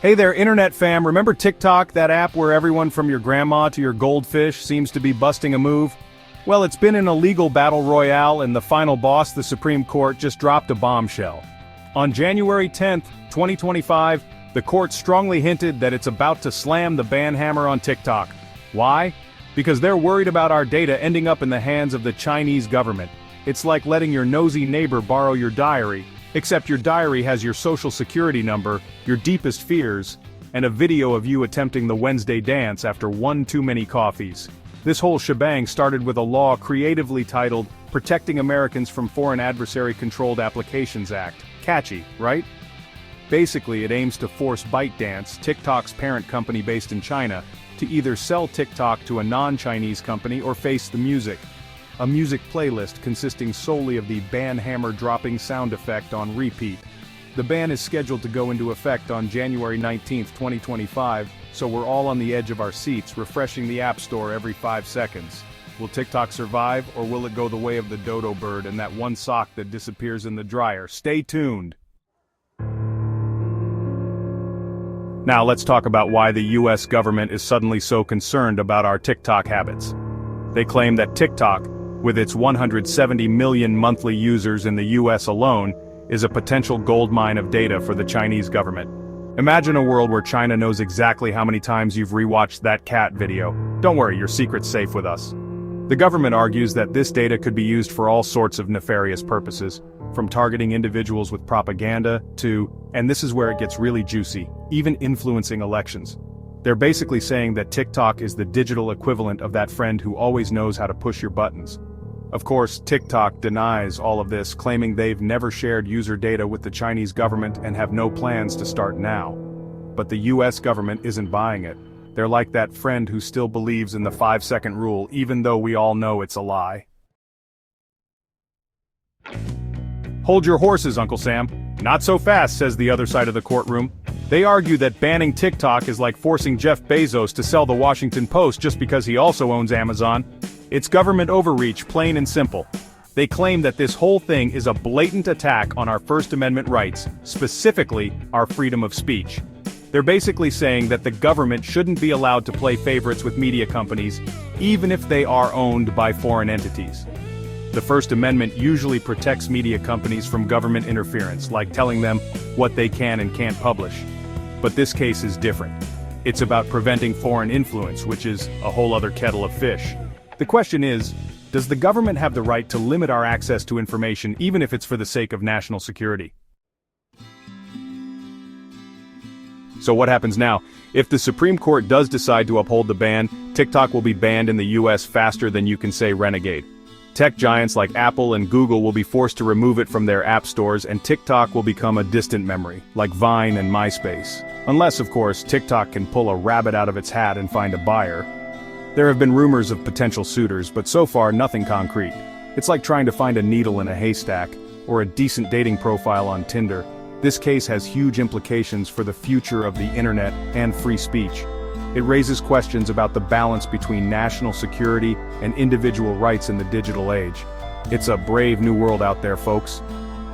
Hey there, internet fam, remember TikTok, that app where everyone from your grandma to your goldfish seems to be busting a move? Well, it's been an illegal battle royale and the final boss, the Supreme Court, just dropped a bombshell. On January 10th, 2025, the court strongly hinted that it's about to slam the ban hammer on TikTok. Why? Because they're worried about our data ending up in the hands of the Chinese government. It's like letting your nosy neighbor borrow your diary, except your diary has your social security number, your deepest fears, and a video of you attempting the Wednesday dance after one too many coffees. This whole shebang started with a law creatively titled Protecting Americans from Foreign Adversary-Controlled Applications Act. Catchy, right? Basically, it aims to force ByteDance, TikTok's parent company based in China, to either sell TikTok to a non-Chinese company or face the music. A music playlist consisting solely of the ban hammer dropping sound effect on repeat. The ban is scheduled to go into effect on January 19, 2025, so we're all on the edge of our seats, refreshing the App Store every 5 seconds. Will TikTok survive, or will it go the way of the dodo bird and that one sock that disappears in the dryer? Stay tuned! Now let's talk about why the US government is suddenly so concerned about our TikTok habits. They claim that TikTok, with its 170 million monthly users in the US alone, is a potential goldmine of data for the Chinese government. Imagine a world where China knows exactly how many times you've rewatched that cat video. Don't worry, your secret's safe with us. The government argues that this data could be used for all sorts of nefarious purposes, from targeting individuals with propaganda to, and this is where it gets really juicy, even influencing elections. They're basically saying that TikTok is the digital equivalent of that friend who always knows how to push your buttons. Of course, TikTok denies all of this, claiming they've never shared user data with the Chinese government and have no plans to start now. But the US government isn't buying it. They're like that friend who still believes in the 5-second rule, even though we all know it's a lie. Hold your horses, Uncle Sam. Not so fast, says the other side of the courtroom. They argue that banning TikTok is like forcing Jeff Bezos to sell the Washington Post just because he also owns Amazon. It's government overreach, plain and simple. They claim that this whole thing is a blatant attack on our First Amendment rights, specifically our freedom of speech. They're basically saying that the government shouldn't be allowed to play favorites with media companies, even if they are owned by foreign entities. The First Amendment usually protects media companies from government interference, like telling them what they can and can't publish. But this case is different. It's about preventing foreign influence, which is a whole other kettle of fish. The question is, does the government have the right to limit our access to information even if it's for the sake of national security? So what happens now? If the Supreme Court does decide to uphold the ban, TikTok will be banned in the US faster than you can say renegade. Tech giants like Apple and Google will be forced to remove it from their app stores, and TikTok will become a distant memory, like Vine and MySpace. Unless, of course, TikTok can pull a rabbit out of its hat and find a buyer. There have been rumors of potential suitors, but so far nothing concrete. It's like trying to find a needle in a haystack, or a decent dating profile on Tinder. This case has huge implications for the future of the internet and free speech. It raises questions about the balance between national security and individual rights in the digital age. It's a brave new world out there, folks.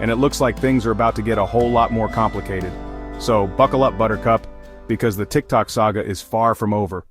And it looks like things are about to get a whole lot more complicated. So buckle up, Buttercup, because the TikTok saga is far from over.